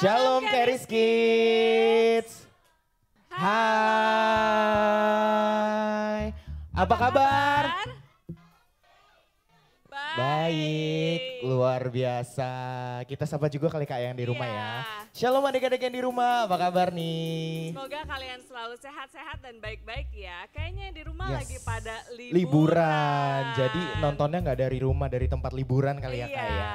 Shalom Keris Kids. Hai. Apa kabar? Baik, luar biasa. Kita sapa juga kali Kak yang di rumah ya. Shalom adik-adik yang di rumah, apa kabar nih? Semoga kalian selalu sehat-sehat dan baik-baik ya. Kayaknya di rumah lagi pada liburan. Liburan, jadi nontonnya nggak dari rumah, dari tempat liburan kali ya Kak ya.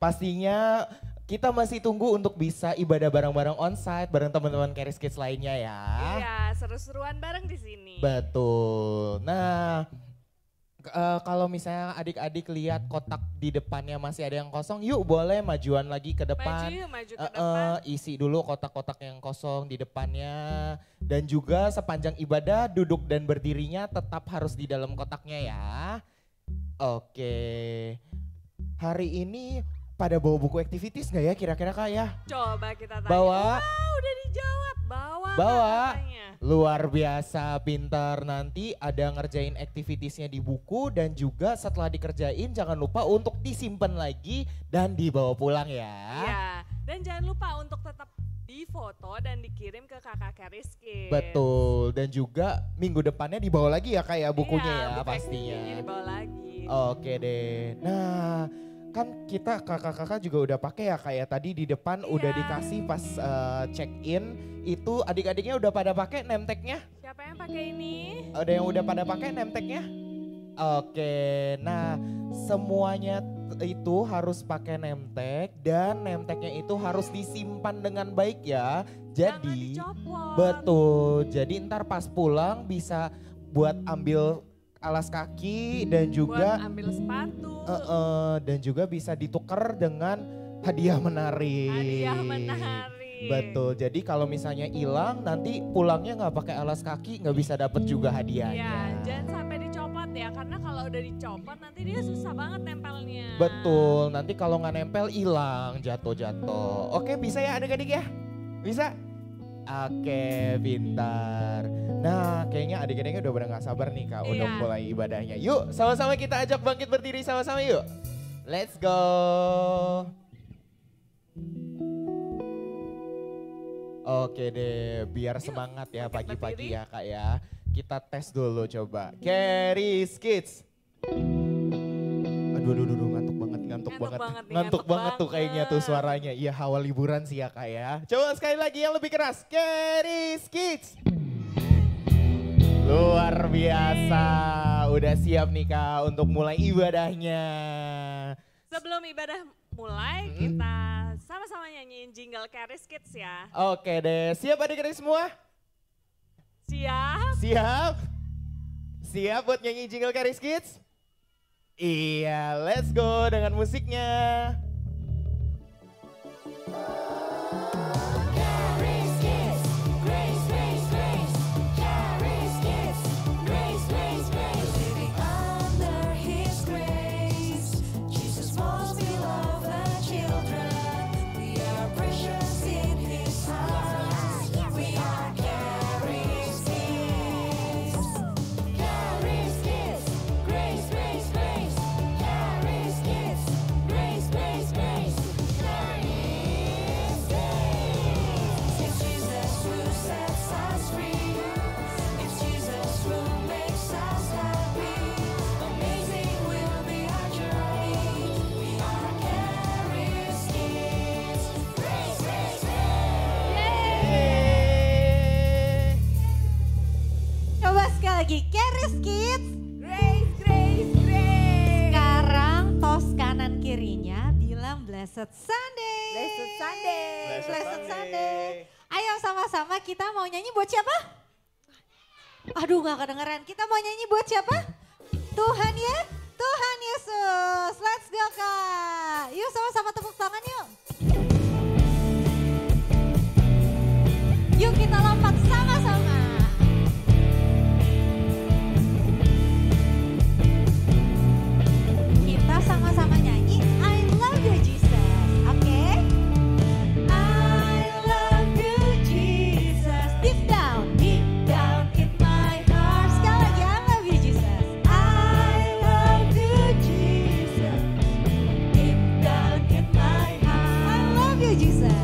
Pastinya kita masih tunggu untuk bisa ibadah bareng-bareng onsite bareng teman-teman Keris Kids lainnya ya. Iya, seru-seruan bareng di sini. Betul. Nah, kalau misalnya adik-adik lihat kotak di depannya masih ada yang kosong, yuk boleh majuan lagi ke depan. Maju ke depan. Isi dulu kotak-kotak yang kosong di depannya. Dan juga sepanjang ibadah duduk dan berdirinya tetap harus di dalam kotaknya ya. Oke. Hari ini pada bawa buku activities nggak ya kira-kira Kak ya? Coba kita tanya. Bawa. Wah, udah dijawab. Bawa. Katanya. Luar biasa pintar, nanti ada ngerjain activitiesnya di buku dan juga setelah dikerjain jangan lupa untuk disimpan lagi dan dibawa pulang ya. Iya, dan jangan lupa untuk tetap difoto dan dikirim ke kakak Keris Kids. Betul, dan juga minggu depannya dibawa lagi ya kayak bukunya Iya, ya buku pastinya. activity-nya dibawa lagi. Oke deh, nah kan kita kakak-kakak juga udah pakai ya kayak tadi di depan udah dikasih pas check in. Itu adik-adiknya udah pada pakai name tag-nya? Siapa yang pakai ini? Ada yang udah pada pakai name tag-nya? Oke, nah semuanya itu harus pakai name tag dan name tag-nya itu harus disimpan dengan baik ya. Jadi, jangan dicopot. betul, jadi ntar pas pulang bisa buat ambil alas kaki dan juga buat ambil sepatu. Dan juga bisa ditukar dengan hadiah menarik. Hadiah menarik. Betul, jadi kalau misalnya hilang nanti pulangnya nggak pakai alas kaki nggak bisa dapet juga hadiahnya. Iya, jangan sampai dicopot ya, karena kalau udah dicopot nanti dia susah banget nempelnya. Betul, nanti kalau nggak nempel hilang, jatuh-jatuh. Oke, bisa ya adik-adik ya? Bisa? Oke, pintar. Nah, kayaknya adik-adiknya udah pada nggak sabar nih Kak untuk mulai ibadahnya. Yuk, sama-sama kita ajak bangkit berdiri sama-sama yuk. Let's go. Oke deh, biar semangat ya pagi-pagi ya Kak ya. Kita tes dulu coba. Keris Kids. Aduh, ngantuk banget tuh kayaknya tuh suaranya. Iya, hawa liburan sih ya Kak ya. Coba sekali lagi yang lebih keras. Keris Kids. Luar biasa, udah siap nih Kak untuk mulai ibadahnya. Sebelum ibadah mulai, kita sama-sama nyanyiin jingle Keris Kids ya. Oke deh, siap adik-adik semua? Siap? Siap? Siap buat nyanyi jingle Keris Kids? Iya, let's go dengan musiknya. Lagi Keris Kids. Grace, Grace, Grace. Sekarang tos kanan kirinya bilang Blessed Sunday. Blessed Sunday. Blessed Sunday. Ayo sama-sama kita mau nyanyi buat siapa? Aduh gak kedengeran. Kita mau nyanyi buat siapa? Tuhan ya, Tuhan Yesus. Let's go Kak. Yuk sama-sama tepuk tangan yuk. Yuk kita lompat sama-sama. Sama-sama nyanyi I love you Jesus, oke? I love you Jesus, deep down in my heart. Sekali lagi I love you Jesus, I love you Jesus, deep down in my heart. I love you Jesus.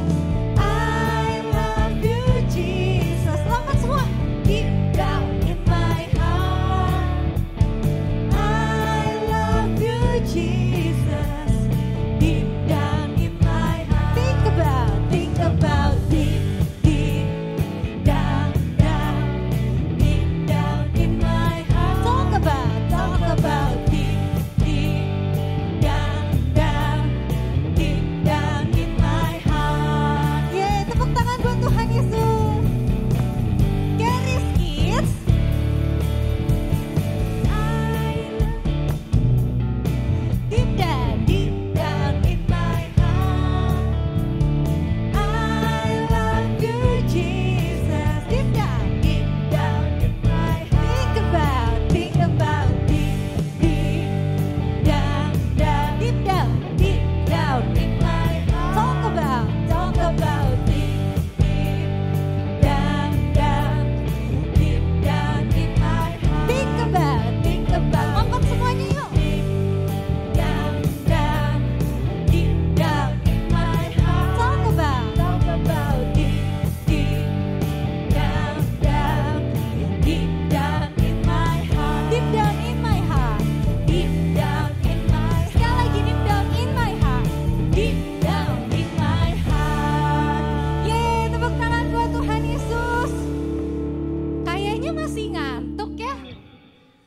Semuanya masih ngantuk ya?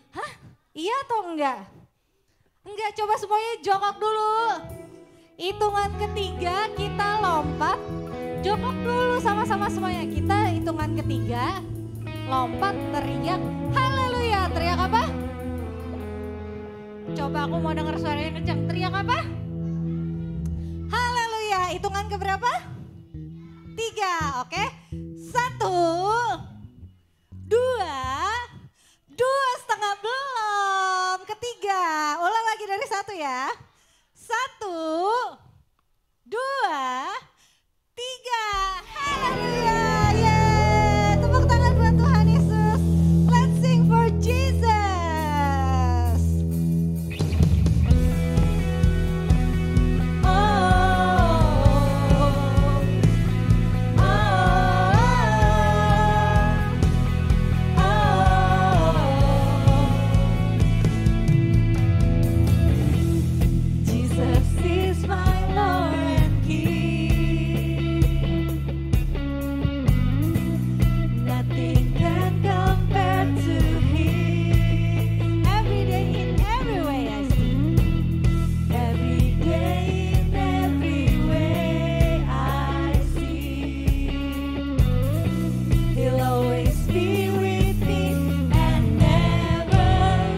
Hah? Iya atau enggak? Enggak, coba semuanya jongkok dulu. Hitungan ketiga kita lompat. Jongkok dulu sama-sama semuanya. Kita hitungan ketiga lompat teriak haleluya. Teriak apa? Coba aku mau dengar suaranya kencang. Teriak apa? Haleluya. Hitungan keberapa? 3, oke. 1, 2 setengah belum. Ketiga, ulang lagi dari 1 ya. 1, 2, 3. Haleluya. Yeay. Tepuk tangan buat Tuhan Yesus. Let's sing for Jesus. Jesus is my Lord and King. Nothing can compare to Him. Every day in every way I see. Every day in every way I see. He'll always be with me and never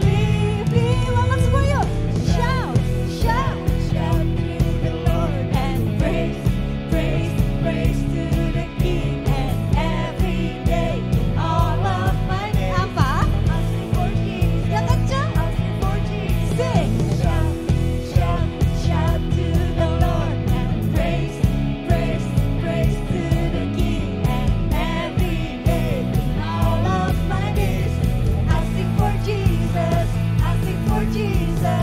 leave me. Bangun semua yuk. Shout, shout, shout to the Lord and praise, praise, praise to the King. And every day all of my days apa? I'll sing for Jesus. Yang kencang. I'll sing for Jesus. Sing. Shout, shout, shout to the Lord and praise, praise, praise to the King. And every day all of my days I'll sing for Jesus. I'll sing for Jesus.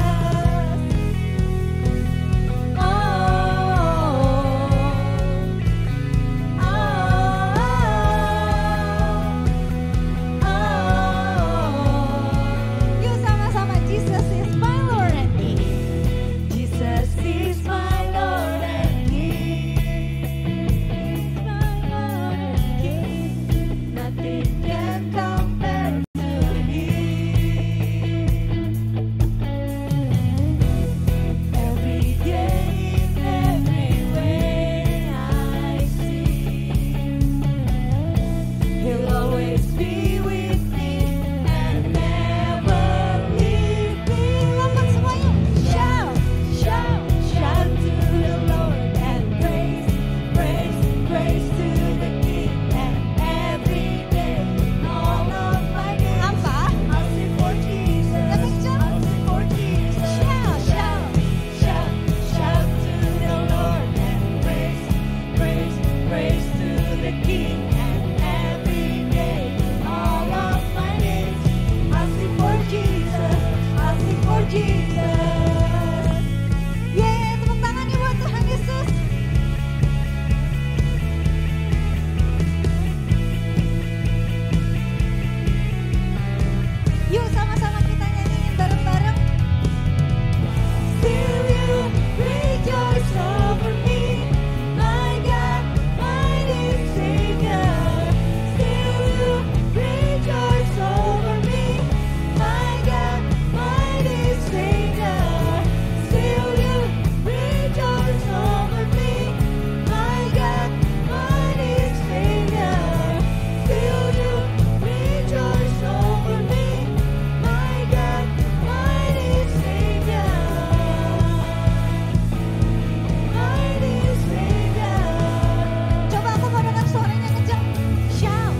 Yuk sama-sama, Jesus is my Lord and King. Jesus is my Lord and King. My Lord and King. Nothing can compare to Him. Every day in every way I see. He'll always be with me and never leave me. Lompat semuanya. Shout, shout, shout to the Lord and praise, praise, praise to the King. And every day, all of my days, apa? I'll sing for Jesus. I'll sing for Jesus. Shout, shout, shout, shout to the Lord and praise, praise, praise to the King. And every day, all of my days, I'll sing for Jesus. I'll sing for Jesus. Yeay, tepuk tangan ya buat Tuhan Yesus. Yuk sama-sama kita nyanyiin bareng-bareng. Still you rejoice over me, my God, mighty Savior. Still you rejoice over me, my God, mighty Savior. Still you rejoice over me, my God, mighty Savior. Still you rejoice over me, my God, mighty Savior. Mighty Savior. Coba aku mau dengar suaranya kencang. Shout.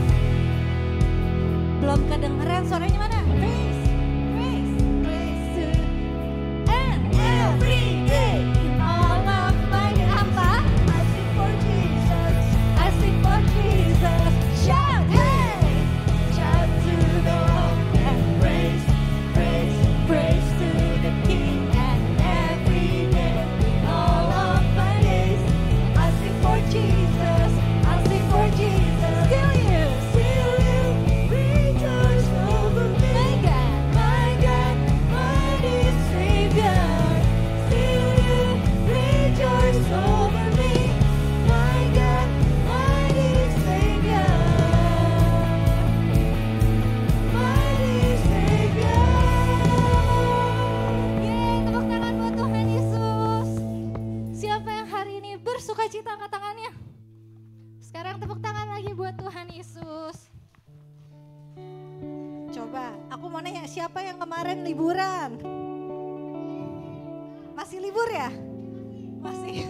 Belum kedengeran suaranya mana? Praise, praise, praise to and every day all of my days. Apa? I sing for Jesus. I sing for Jesus. Shout, hey! Shout to the Lord and praise, praise, praise to the King. And every day, all of my days, I sing for Jesus. I sing for Jesus. Still you rejoice over me. My God, mighty Savior. Still Coba, aku mau nanya siapa yang kemarin liburan? Masih libur ya? Masih.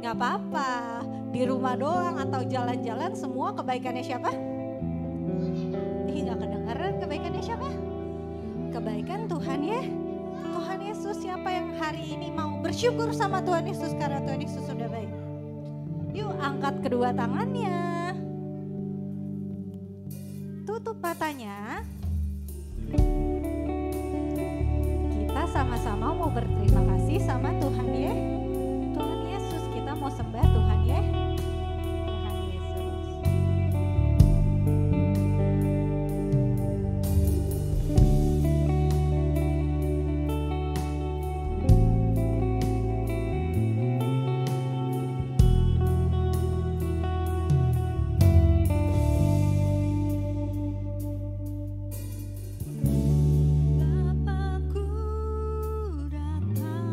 Gak apa-apa, di rumah doang atau jalan-jalan semua kebaikannya siapa? Gak kedengeran kebaikannya siapa? Kebaikan Tuhan ya. Tuhan Yesus, siapa yang hari ini mau bersyukur sama Tuhan Yesus karena Tuhan Yesus sudah baik? Yuk angkat kedua tangannya. Tutup matanya. Kita sama-sama mau berterima kasih sama Tuhan ya. Tuhan Yesus, kita mau sembah Tuhan ya. Tuhan Yesus. Bapakku datang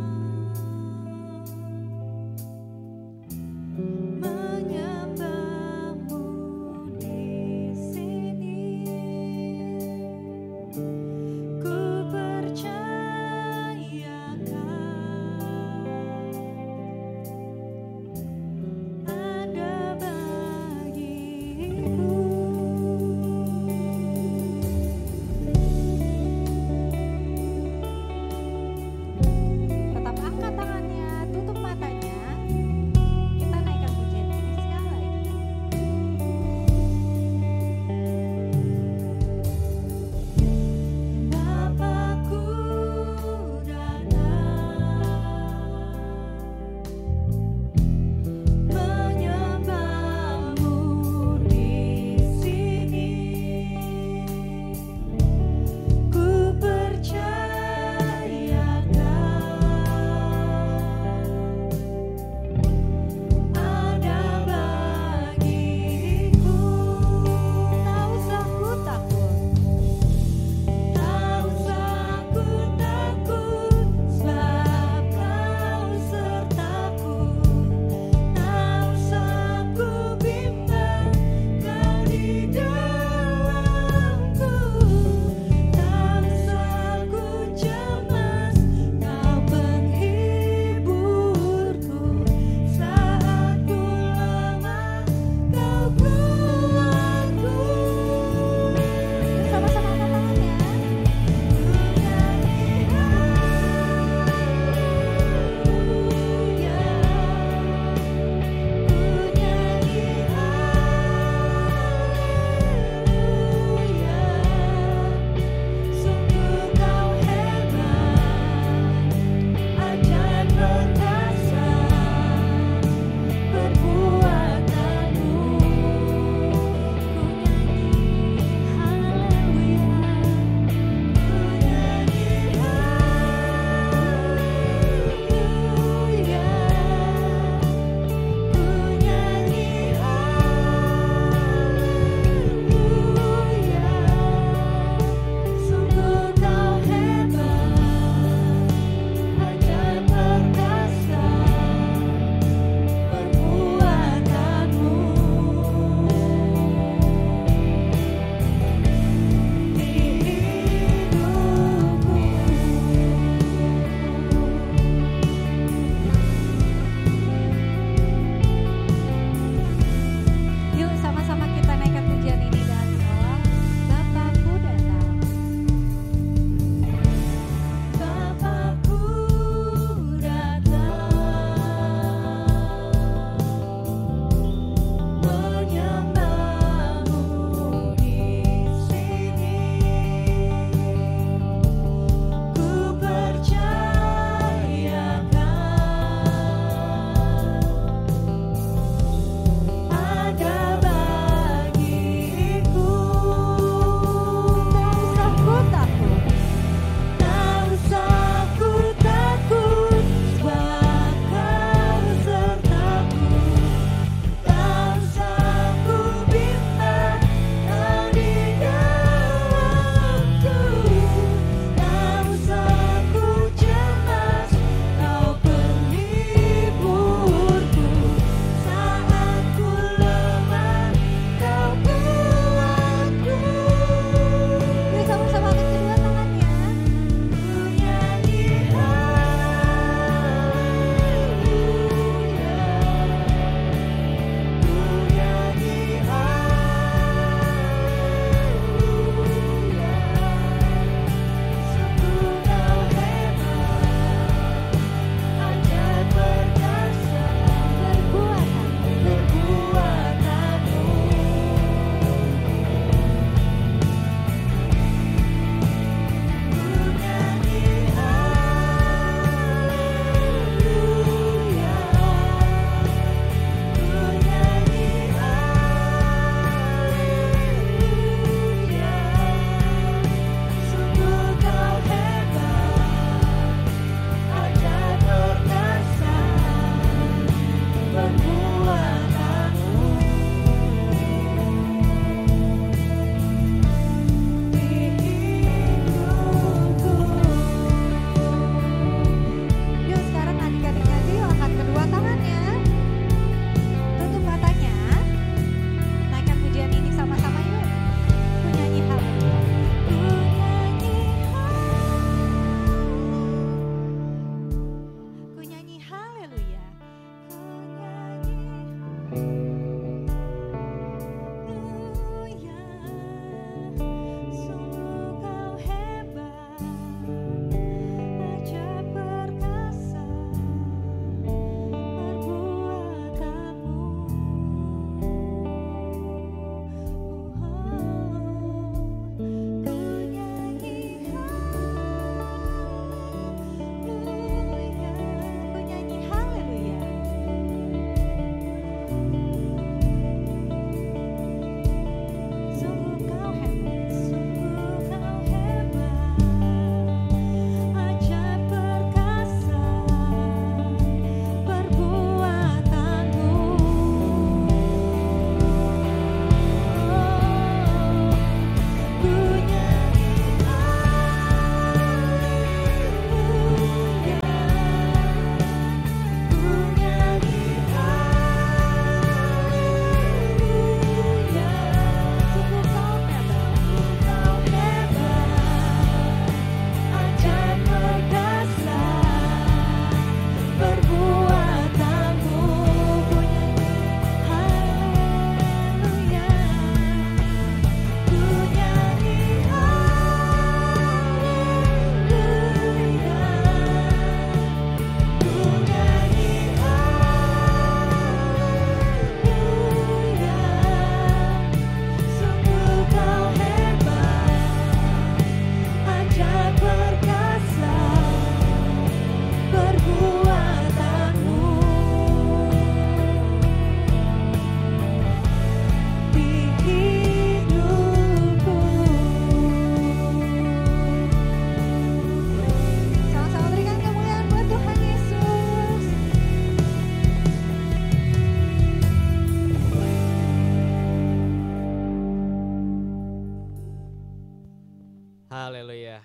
Haleluya.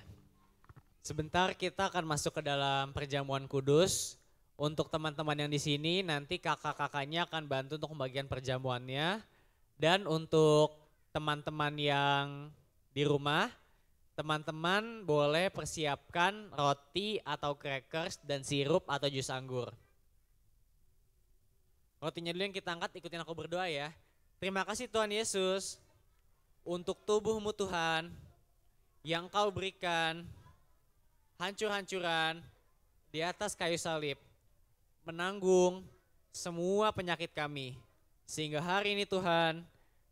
Sebentar kita akan masuk ke dalam perjamuan kudus. Untuk teman-teman yang di sini nanti kakak-kakaknya akan bantu untuk membagikan perjamuannya. Dan untuk teman-teman yang di rumah, teman-teman boleh persiapkan roti atau crackers dan sirup atau jus anggur. Rotinya dulu yang kita angkat, ikutin aku berdoa ya. Terima kasih Tuhan Yesus untuk tubuh-Mu Tuhan yang Kau berikan hancur-hancuran di atas kayu salib. Menanggung semua penyakit kami. Sehingga hari ini Tuhan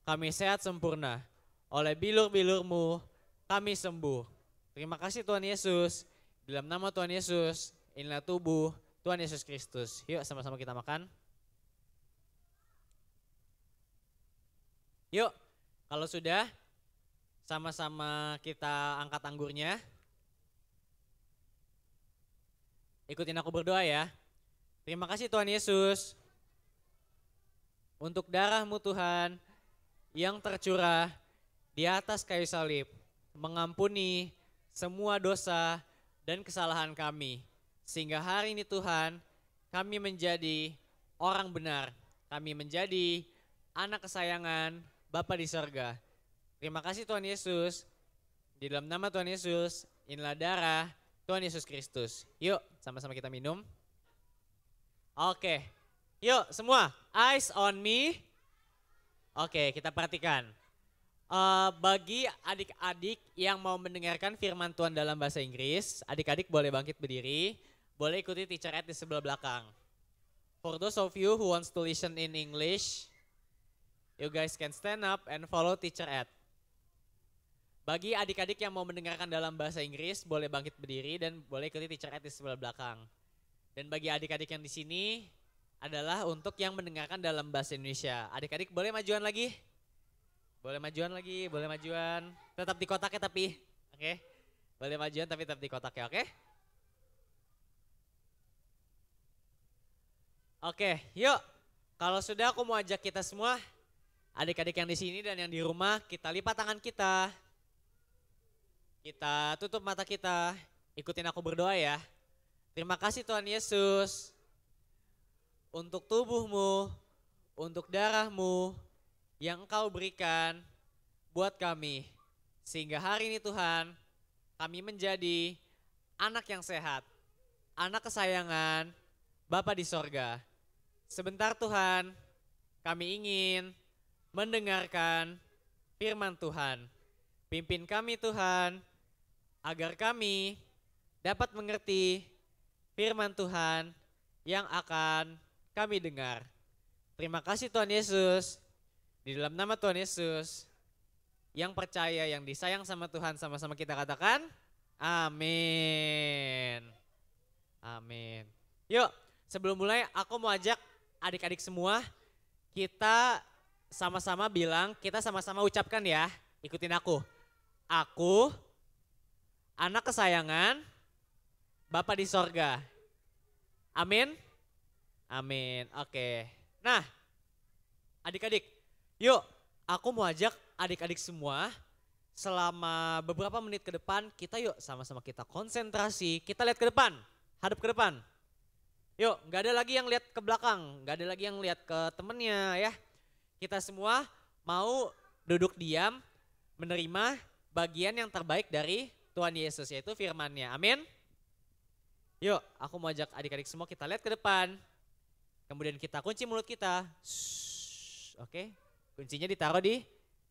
kami sehat sempurna. Oleh bilur-bilur-Mu kami sembuh. Terima kasih Tuhan Yesus. Dalam nama Tuhan Yesus, inilah tubuh Tuhan Yesus Kristus. Yuk sama-sama kita makan. Yuk, kalau sudah sama-sama kita angkat anggurnya. Ikutin aku berdoa ya. Terima kasih Tuhan Yesus untuk darah-Mu Tuhan yang tercurah di atas kayu salib, mengampuni semua dosa dan kesalahan kami. Sehingga hari ini Tuhan, kami menjadi orang benar. Kami menjadi anak kesayangan Bapa di sorga. Terima kasih Tuhan Yesus. Di dalam nama Tuhan Yesus, inilah darah Tuhan Yesus Kristus. Yuk sama-sama kita minum. Oke, yuk semua eyes on me. Oke, kita perhatikan. Bagi adik-adik yang mau mendengarkan firman Tuhan dalam bahasa Inggris, adik-adik boleh bangkit berdiri, boleh ikuti teacher Ed di sebelah belakang. For those of you who wants to listen in English, you guys can stand up and follow teacher Ed. Bagi adik-adik yang mau mendengarkan dalam bahasa Inggris, boleh bangkit berdiri dan boleh ikuti teacher Ed di sebelah belakang. Dan bagi adik-adik yang di sini adalah untuk yang mendengarkan dalam bahasa Indonesia. Adik-adik boleh majuan lagi? Boleh majuan lagi, boleh majuan. Tetap di kotaknya tapi, oke? Boleh majuan tapi tetap di kotaknya, oke? Oke, yuk. Kalau sudah aku mau ajak kita semua, adik-adik yang di sini dan yang di rumah, kita lipat tangan kita. Kita tutup mata kita, ikutin aku berdoa ya. Terima kasih Tuhan Yesus untuk tubuh-Mu, untuk darah-Mu yang Engkau berikan buat kami. Sehingga hari ini Tuhan kami menjadi anak yang sehat, anak kesayangan Bapa di sorga. Sebentar Tuhan kami ingin mendengarkan firman Tuhan. Pimpin kami Tuhan agar kami dapat mengerti firman Tuhan yang akan kami dengar. Terima kasih Tuhan Yesus. Di dalam nama Tuhan Yesus, yang percaya, yang disayang sama Tuhan, sama-sama kita katakan, amin. Amin. Yuk, sebelum mulai aku mau ajak adik-adik semua, kita sama-sama bilang, kita sama-sama ucapkan ya, ikutin aku. Aku, anak kesayangan Bapa di sorga. Amin? Amin, oke. Nah, adik-adik, yuk aku mau ajak adik-adik semua selama beberapa menit ke depan kita yuk sama-sama kita konsentrasi, kita lihat ke depan, hadap ke depan. Yuk, gak ada lagi yang lihat ke belakang, gak ada lagi yang lihat ke temennya ya. Kita semua mau duduk diam, menerima bagian yang terbaik dari Tuhan Yesus, yaitu firman-Nya. Amin? Yuk, aku mau ajak adik-adik semua kita lihat ke depan. Kemudian kita kunci mulut kita. Oke, kuncinya ditaruh di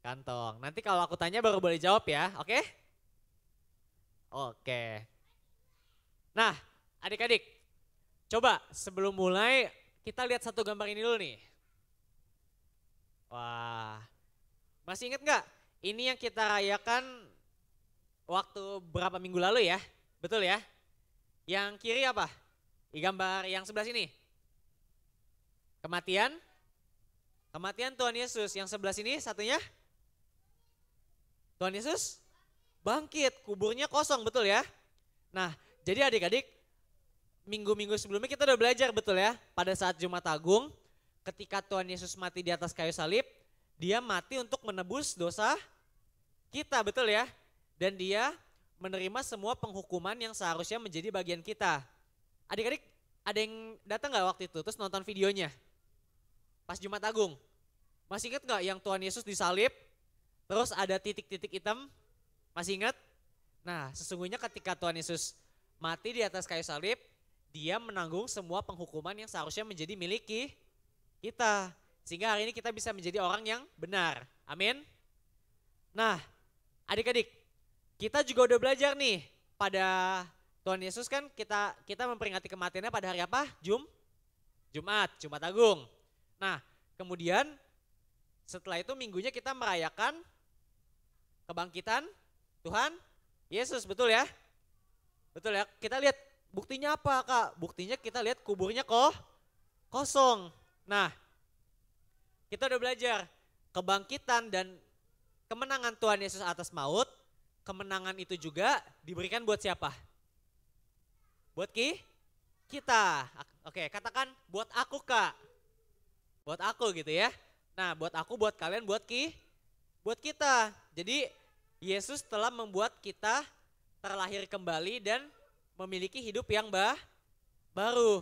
kantong. Nanti kalau aku tanya baru boleh jawab ya, oke? Oke. Nah, adik-adik, coba sebelum mulai kita lihat satu gambar ini dulu nih. Wah, masih inget gak? Ini yang kita rayakan waktu berapa minggu lalu ya, betul ya? Yang kiri apa? Di gambar yang sebelah sini. Kematian. Kematian Tuhan Yesus. Yang sebelah sini satunya. Tuhan Yesus bangkit. Kuburnya kosong, betul ya? Nah, jadi adik-adik, minggu-minggu sebelumnya kita udah belajar, betul ya? Pada saat Jumat Agung, ketika Tuhan Yesus mati di atas kayu salib, dia mati untuk menebus dosa kita, betul ya? Dan dia menerima semua penghukuman yang seharusnya menjadi bagian kita. Adik-adik, ada yang datang gak waktu itu terus nonton videonya? Pas Jumat Agung. Masih ingat gak yang Tuhan Yesus disalib, terus ada titik-titik hitam? Masih ingat? Nah, sesungguhnya ketika Tuhan Yesus mati di atas kayu salib, dia menanggung semua penghukuman yang seharusnya menjadi milik kita. Sehingga hari ini kita bisa menjadi orang yang benar. Amin. Nah, adik-adik, kita juga udah belajar nih pada Tuhan Yesus kan kita memperingati kematiannya pada hari apa? Jumat Agung. Nah, kemudian setelah itu minggunya kita merayakan kebangkitan Tuhan Yesus, betul ya? Betul ya? Kita lihat buktinya apa, Kak? Buktinya kita lihat kuburnya kosong. Nah, kita udah belajar kebangkitan dan kemenangan Tuhan Yesus atas maut. Kemenangan itu juga diberikan buat siapa? Buat kita. Oke, katakan buat aku, Kak. Buat aku gitu ya. Nah, buat aku, buat kalian, buat kita. Jadi Yesus telah membuat kita terlahir kembali dan memiliki hidup yang baru.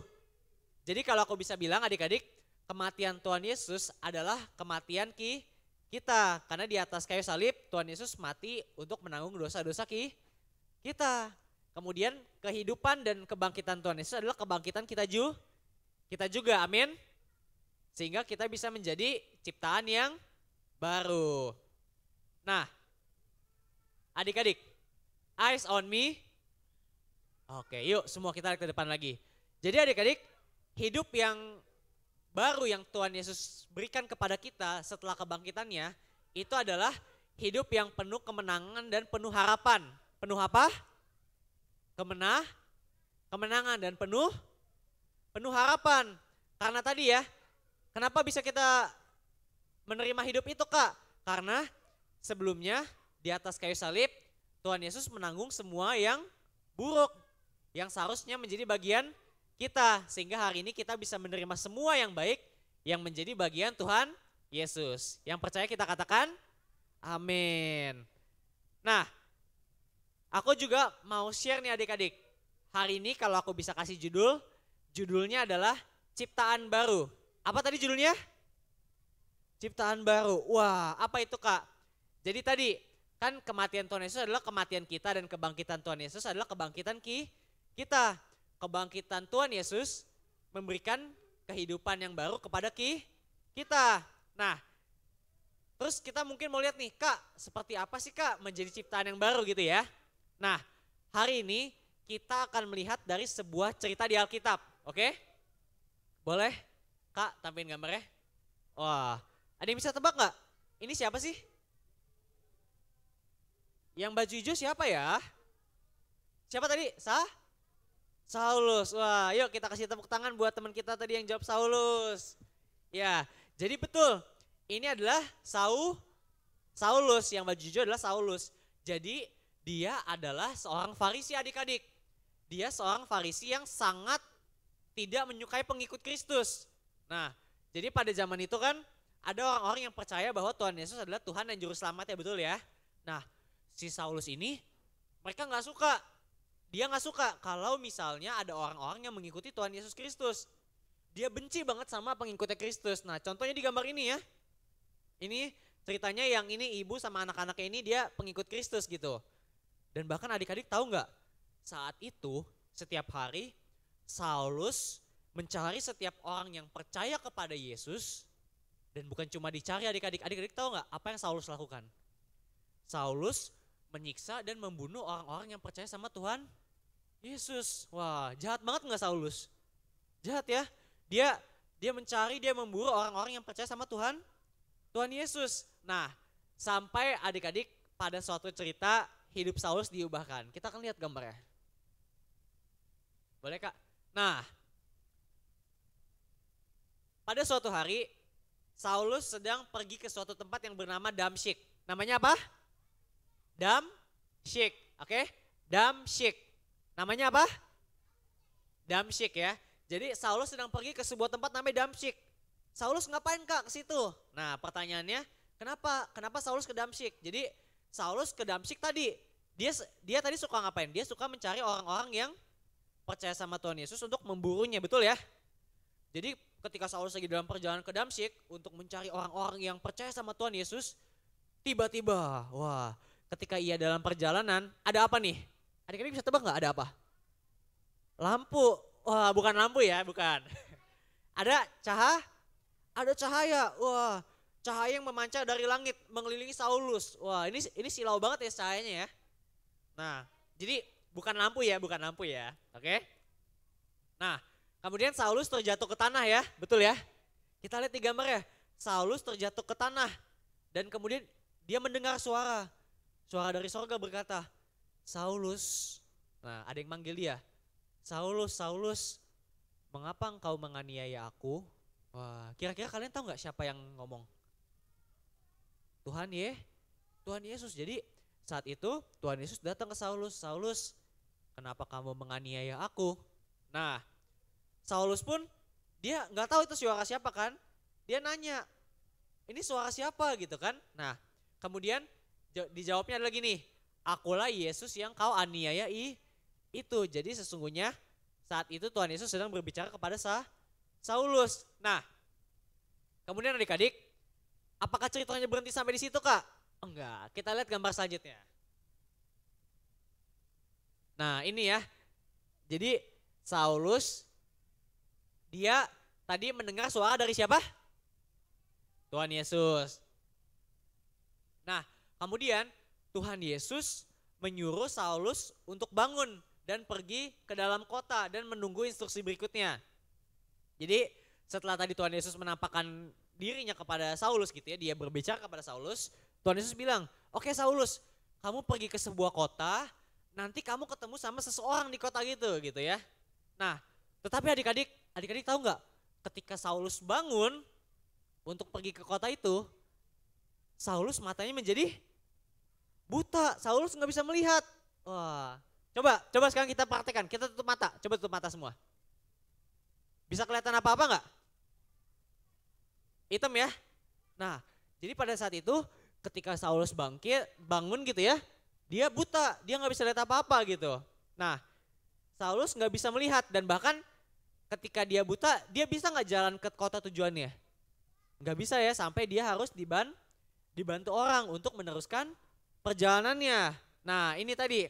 Jadi kalau aku bisa bilang adik-adik, kematian Tuhan Yesus adalah kematian kita. Karena di atas kayu salib Tuhan Yesus mati untuk menanggung dosa-dosa kita. Kemudian kehidupan dan kebangkitan Tuhan Yesus adalah kebangkitan kita juga, amin. Sehingga kita bisa menjadi ciptaan yang baru. Nah, adik-adik, eyes on me. Oke, yuk semua kita lihat ke depan lagi. Jadi adik-adik, hidup yang baru yang Tuhan Yesus berikan kepada kita setelah kebangkitannya, itu adalah hidup yang penuh kemenangan dan penuh harapan. Penuh apa? Kemenangan dan penuh harapan. Karena tadi ya, kenapa bisa kita menerima hidup itu, Kak? Karena sebelumnya di atas kayu salib Tuhan Yesus menanggung semua yang buruk yang seharusnya menjadi bagian kita. Sehingga hari ini kita bisa menerima semua yang baik yang menjadi bagian Tuhan Yesus. Yang percaya kita katakan amin. Nah, aku juga mau share nih adik-adik. Hari ini kalau aku bisa kasih judulnya adalah ciptaan baru. Apa tadi judulnya? Ciptaan baru. Wah, apa itu, Kak? Jadi tadi kan kematian Tuhan Yesus adalah kematian kita dan kebangkitan Tuhan Yesus adalah kebangkitan kita. Kebangkitan Tuhan Yesus memberikan kehidupan yang baru kepada kita. Nah, terus kita mungkin mau lihat nih, Kak, seperti apa sih, Kak, menjadi ciptaan yang baru gitu ya. Nah, hari ini kita akan melihat dari sebuah cerita di Alkitab, oke? Boleh? Kak, tampilin gambarnya. Wah, ada yang bisa tebak gak? Ini siapa sih? Yang baju hijau siapa ya? Siapa tadi? Saulus. Wah, yuk kita kasih tepuk tangan buat teman kita tadi yang jawab Saulus. Ya, jadi betul. Ini adalah Saulus, yang baju hijau adalah Saulus. Jadi dia adalah seorang Farisi adik-adik. Dia seorang Farisi yang sangat tidak menyukai pengikut Kristus. Nah, jadi pada zaman itu kan ada orang-orang yang percaya bahwa Tuhan Yesus adalah Tuhan dan Juru Selamat, ya betul ya. Nah, si Saulus ini mereka gak suka. Dia gak suka kalau misalnya ada orang-orang yang mengikuti Tuhan Yesus Kristus. Dia benci banget sama pengikutnya Kristus. Nah, contohnya di gambar ini ya. Ini ceritanya yang ini ibu sama anak-anaknya ini dia pengikut Kristus gitu. Dan bahkan adik-adik tahu gak? Saat itu setiap hari Saulus mencari setiap orang yang percaya kepada Yesus. Dan bukan cuma dicari adik-adik. Adik-adik tahu gak apa yang Saulus lakukan? Saulus menyiksa dan membunuh orang-orang yang percaya sama Tuhan Yesus. Wah, jahat banget gak Saulus? Jahat ya. Dia mencari, dia memburu orang-orang yang percaya sama Tuhan Yesus. Nah, sampai adik-adik pada suatu cerita hidup Saulus diubahkan. Kita akan lihat gambarnya. Boleh, Kak? Nah, pada suatu hari Saulus sedang pergi ke suatu tempat yang bernama Damsyik. Namanya apa? Damsyik, oke? Damsyik. Namanya apa? Damsyik ya. Jadi Saulus sedang pergi ke sebuah tempat namanya Damsyik. Saulus ngapain, Kak, ke situ? Nah, pertanyaannya, kenapa Saulus ke Damsyik? Jadi Saulus ke Damsyik tadi dia tadi suka ngapain? Dia suka mencari orang-orang yang percaya sama Tuhan Yesus untuk memburunya, betul ya? Jadi ketika Saulus lagi dalam perjalanan ke Damsyik untuk mencari orang-orang yang percaya sama Tuhan Yesus, tiba-tiba, wah, ketika ia dalam perjalanan, ada apa nih? Adik-adik bisa tebak nggak ada apa? Lampu. Wah, bukan lampu ya, bukan. Ada cahaya. Wah, cahaya yang memancar dari langit mengelilingi Saulus. Wah, ini silau banget ya cahayanya ya. Nah, jadi bukan lampu ya. Oke? Nah, kemudian Saulus terjatuh ke tanah ya, betul ya? Kita lihat di gambar ya. Saulus terjatuh ke tanah dan kemudian dia mendengar suara dari sorga berkata, Saulus. Nah, ada yang manggil dia. Saulus, Saulus, mengapa engkau menganiaya aku? Wah, kira-kira kalian tahu nggak siapa yang ngomong? Tuhan Yesus. Jadi saat itu Tuhan Yesus datang ke Saulus. Saulus, kenapa kamu menganiaya aku? Nah, Saulus pun dia nggak tahu itu suara siapa kan? Dia nanya, ini suara siapa gitu kan? Nah, kemudian dijawabnya adalah gini, akulah Yesus yang kau aniaya itu. Jadi sesungguhnya saat itu Tuhan Yesus sedang berbicara kepada Saulus. Nah, kemudian adik-adik, apakah ceritanya berhenti sampai di situ Kak? Enggak, kita lihat gambar selanjutnya. Nah ini ya, jadi Saulus dia tadi mendengar suara dari siapa? Tuhan Yesus. Nah kemudian Tuhan Yesus menyuruh Saulus untuk bangun dan pergi ke dalam kota dan menunggu instruksi berikutnya. Jadi setelah tadi Tuhan Yesus menampakkan dirinya kepada Saulus gitu ya, dia berbicara kepada Saulus, Tuhan Yesus bilang, oke Saulus, kamu pergi ke sebuah kota, nanti kamu ketemu sama seseorang di kota gitu ya. Nah, tetapi adik-adik tahu nggak? Ketika Saulus bangun untuk pergi ke kota itu, Saulus matanya menjadi buta, Saulus nggak bisa melihat. Wah, coba sekarang kita praktekkan, kita tutup mata, coba tutup mata semua. Bisa kelihatan apa-apa nggak? Hitam ya. Nah, jadi pada saat itu ketika Saulus bangun gitu ya, dia buta, dia nggak bisa lihat apa-apa gitu. Nah, Saulus nggak bisa melihat dan bahkan ketika dia buta, dia bisa nggak jalan ke kota tujuannya? Nggak bisa ya, sampai dia harus dibantu orang untuk meneruskan perjalanannya. Nah, ini tadi.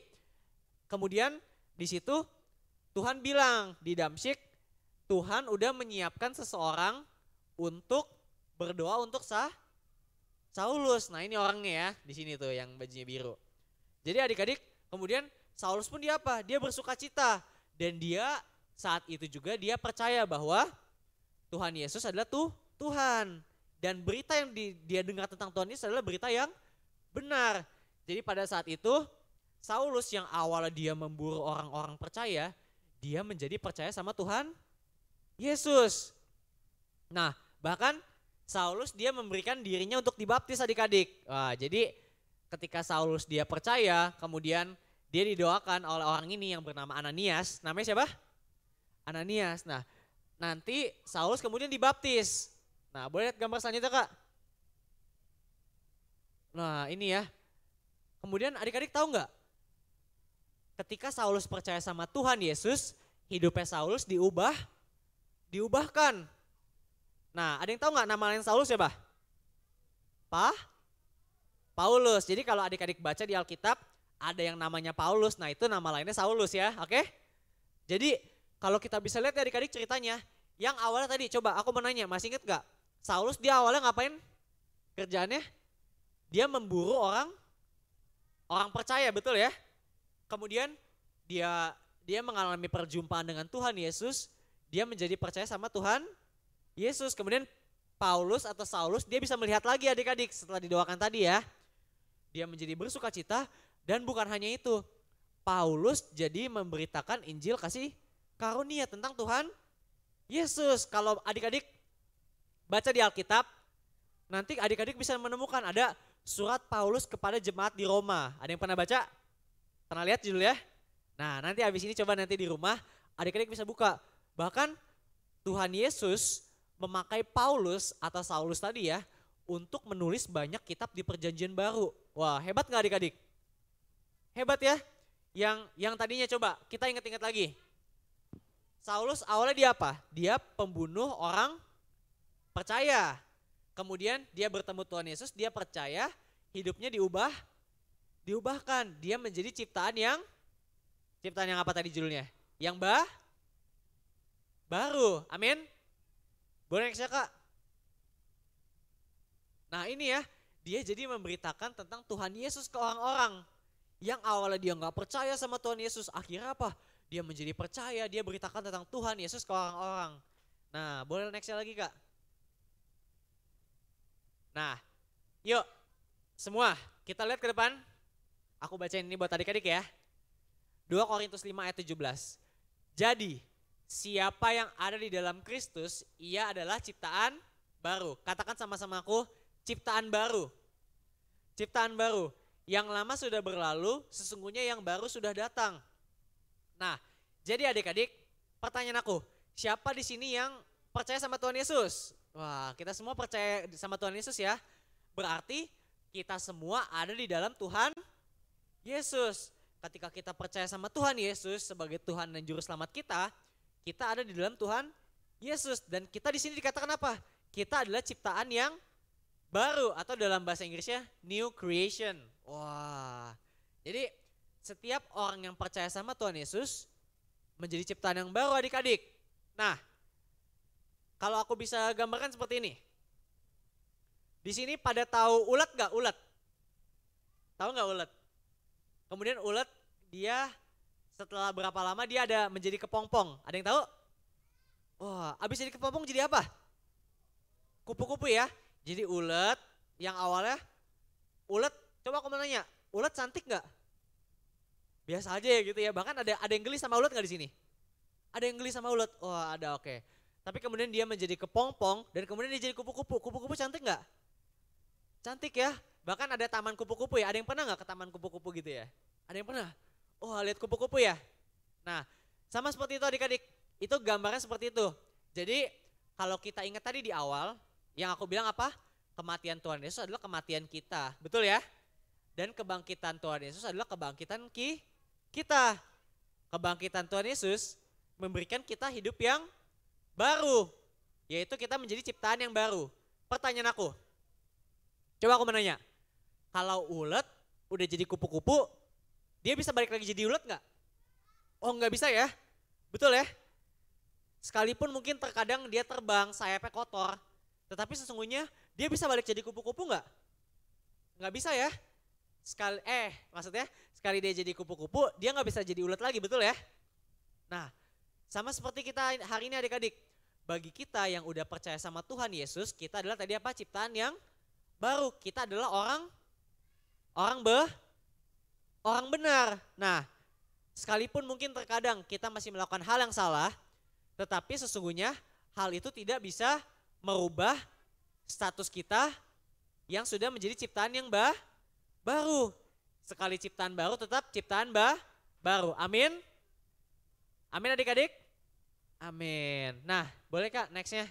Kemudian di situ Tuhan bilang di Damsyik, Tuhan udah menyiapkan seseorang untuk berdoa untuk Saulus. Nah, ini orangnya ya, di sini tuh yang bajunya biru. Jadi adik-adik, kemudian Saulus pun dia apa? Dia bersuka cita dan dia saat itu juga dia percaya bahwa Tuhan Yesus adalah Tuhan. Dan berita yang dia dengar tentang Tuhan Yesus adalah berita yang benar. Jadi pada saat itu Saulus yang awalnya dia memburu orang-orang percaya, dia menjadi percaya sama Tuhan Yesus. Nah, bahkan Saulus dia memberikan dirinya untuk dibaptis adik-adik. Wah, jadi ketika Saulus dia percaya, kemudian dia didoakan oleh orang ini yang bernama Ananias. Namanya siapa? Ananias. Nah, nanti Saulus kemudian dibaptis. Nah, boleh lihat gambar selanjutnya Kak? Nah, ini ya. Kemudian adik-adik tahu nggak? Ketika Saulus percaya sama Tuhan Yesus, hidupnya Saulus diubahkan. Nah, ada yang tahu nggak nama lain Saulus siapa? Paulus. Jadi kalau adik-adik baca di Alkitab, ada yang namanya Paulus, nah itu nama lainnya Saulus ya, oke? Jadi kalau kita bisa lihat ya adik-adik ceritanya, yang awalnya tadi, coba aku mau nanya, masih inget gak? Saulus dia awalnya ngapain kerjaannya? Dia memburu orang percaya, betul ya? Kemudian dia mengalami perjumpaan dengan Tuhan Yesus, dia menjadi percaya sama Tuhan Yesus. Kemudian Paulus atau Saulus dia bisa melihat lagi adik-adik setelah didoakan tadi ya. Dia menjadi bersuka cita dan bukan hanya itu. Paulus jadi memberitakan Injil kasih karunia tentang Tuhan Yesus. Kalau adik-adik baca di Alkitab, nanti adik-adik bisa menemukan ada surat Paulus kepada jemaat di Roma. Ada yang pernah baca? Pernah lihat judulnya? Nah, nanti habis ini coba nanti di rumah adik-adik bisa buka. Bahkan Tuhan Yesus memakai Paulus atau Saulus tadi ya untuk menulis banyak kitab di Perjanjian Baru. Wah, hebat gak adik-adik? Hebat ya. Yang tadinya coba kita ingat-ingat lagi. Saulus awalnya dia apa? Dia pembunuh orang percaya. Kemudian dia bertemu Tuhan Yesus, dia percaya, hidupnya diubahkan. Dia menjadi ciptaan yang apa tadi judulnya? Yang baru. Amin. Boleh next ya Kak? Nah ini ya, dia jadi memberitakan tentang Tuhan Yesus ke orang-orang. Yang awalnya dia gak percaya sama Tuhan Yesus, akhirnya apa? Dia menjadi percaya, dia beritakan tentang Tuhan Yesus ke orang-orang. Nah boleh next lagi Kak? Nah yuk semua kita lihat ke depan. Aku bacain ini buat adik-adik ya. 2 Korintus 5 ayat 17. Jadi siapa yang ada di dalam Kristus, ia adalah ciptaan baru. Katakan sama-sama aku, ciptaan baru. Ciptaan baru. Yang lama sudah berlalu, sesungguhnya yang baru sudah datang. Nah, jadi adik-adik, pertanyaan aku, siapa di sini yang percaya sama Tuhan Yesus? Wah, kita semua percaya sama Tuhan Yesus ya. Berarti kita semua ada di dalam Tuhan Yesus. Ketika kita percaya sama Tuhan Yesus sebagai Tuhan dan Juru Selamat kita ada di dalam Tuhan Yesus. Dan kita di sini dikatakan apa? Kita adalah ciptaan yang baru atau dalam bahasa Inggrisnya new creation. Wah, jadi setiap orang yang percaya sama Tuhan Yesus menjadi ciptaan yang baru adik-adik. Nah, kalau aku bisa gambarkan seperti ini. Di sini pada tahu ulet gak ulet? Tahu gak ulet? Kemudian ulet dia setelah berapa lama dia ada menjadi kepompong. Ada yang tahu? Wah, abis jadi kepompong jadi apa? Kupu-kupu ya. Jadi ulet yang awalnya ulet, coba aku mau nanya, ulet cantik gak? Biasa aja ya gitu ya. Bahkan ada yang geli sama ulet gak di sini? Ada yang geli sama ulet? Wah ada, oke. Tapi kemudian dia menjadi kepompong dan kemudian dia jadi kupu-kupu. Kupu-kupu cantik gak? Cantik ya. Bahkan ada taman kupu-kupu ya. Ada yang pernah gak ke taman kupu-kupu gitu ya? Ada yang pernah? Wah lihat kupu-kupu ya. Nah sama seperti itu adik-adik. Itu gambarnya seperti itu. Jadi kalau kita ingat tadi di awal, yang aku bilang apa? Kematian Tuhan Yesus adalah kematian kita. Betul ya? Dan kebangkitan Tuhan Yesus adalah kebangkitan kita. Kebangkitan Tuhan Yesus memberikan kita hidup yang baru. Yaitu kita menjadi ciptaan yang baru. Pertanyaan aku. Coba aku menanya. Kalau ulet udah jadi kupu-kupu, dia bisa balik lagi jadi ulet gak? Oh gak bisa ya? Betul ya? Sekalipun mungkin terkadang dia terbang, sayapnya kotor. Tetapi sesungguhnya dia bisa balik jadi kupu-kupu gak? Gak bisa ya? Maksudnya sekali dia jadi kupu-kupu, dia gak bisa jadi ulet lagi, betul ya? Nah, sama seperti kita hari ini adik-adik. Bagi kita yang udah percaya sama Tuhan Yesus, kita adalah tadi apa? Ciptaan yang baru. Kita adalah orang benar. Nah, sekalipun mungkin terkadang kita masih melakukan hal yang salah, tetapi sesungguhnya hal itu tidak bisa merubah status kita yang sudah menjadi ciptaan yang baru. Sekali ciptaan baru tetap ciptaan baru. Amin. Amin adik-adik. Amin. Nah boleh Kak nextnya.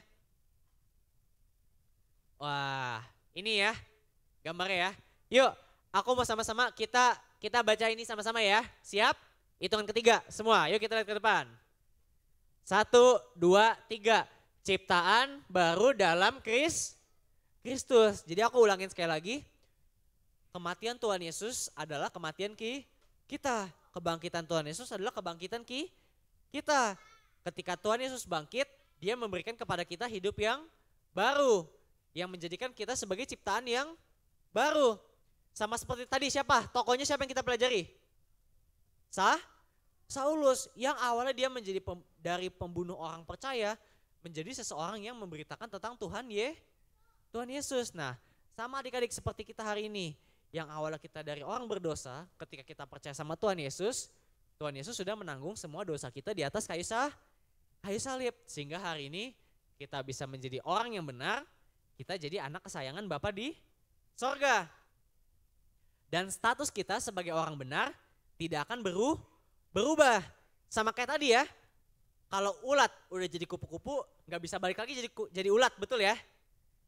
Wah ini ya gambarnya ya. Yuk aku mau sama-sama kita baca ini sama-sama ya. Siap? Hitungan ketiga semua. Yuk kita lihat ke depan. 1, 2, 3. Ciptaan baru dalam Kristus. Jadi aku ulangin sekali lagi. Kematian Tuhan Yesus adalah kematian kita. Kebangkitan Tuhan Yesus adalah kebangkitan kita. Ketika Tuhan Yesus bangkit, dia memberikan kepada kita hidup yang baru. Yang menjadikan kita sebagai ciptaan yang baru. Sama seperti tadi siapa? Tokohnya siapa yang kita pelajari? Saulus. Yang awalnya dia menjadi dari pembunuh orang percaya, menjadi seseorang yang memberitakan tentang Tuhan Yesus. Nah sama adik-adik seperti kita hari ini. Yang awalnya kita dari orang berdosa, ketika kita percaya sama Tuhan Yesus sudah menanggung semua dosa kita di atas kayu salib. Sehingga hari ini kita bisa menjadi orang yang benar, kita jadi anak kesayangan Bapa di sorga. Dan status kita sebagai orang benar tidak akan berubah. Sama kayak tadi ya, kalau ulat udah jadi kupu-kupu gak bisa balik lagi jadi ulat, betul ya?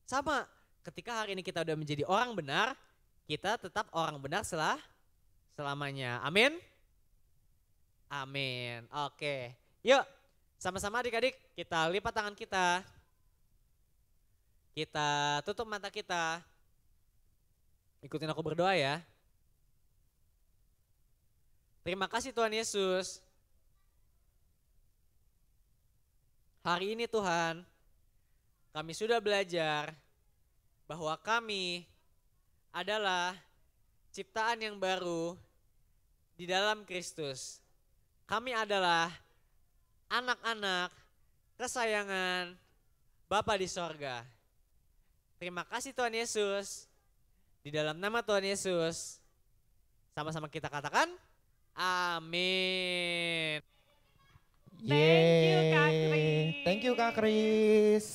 Sama, ketika hari ini kita udah menjadi orang benar, kita tetap orang benar selamanya. Amin. Amin. Oke. Yuk, sama-sama adik-adik kita lipat tangan kita. Kita tutup mata kita. Ikutin aku berdoa ya. Terima kasih Tuhan Yesus. Hari ini Tuhan, kami sudah belajar bahwa kami adalah ciptaan yang baru di dalam Kristus. Kami adalah anak-anak kesayangan Bapa di sorga. Terima kasih Tuhan Yesus. Di dalam nama Tuhan Yesus, sama-sama kita katakan, amin. Thank you, Kak Yeay. Kris. Thank you Kak Kris.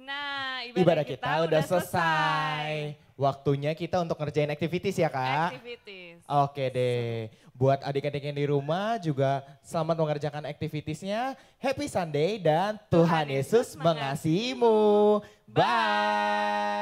Nah, Ibadah kita udah selesai. Waktunya kita untuk ngerjain activities ya Kak. Activities. Oke deh. Buat adik-adik yang di rumah juga selamat mengerjakan activitiesnya. Happy Sunday dan Tuhan Yesus mengasihimu. Bye.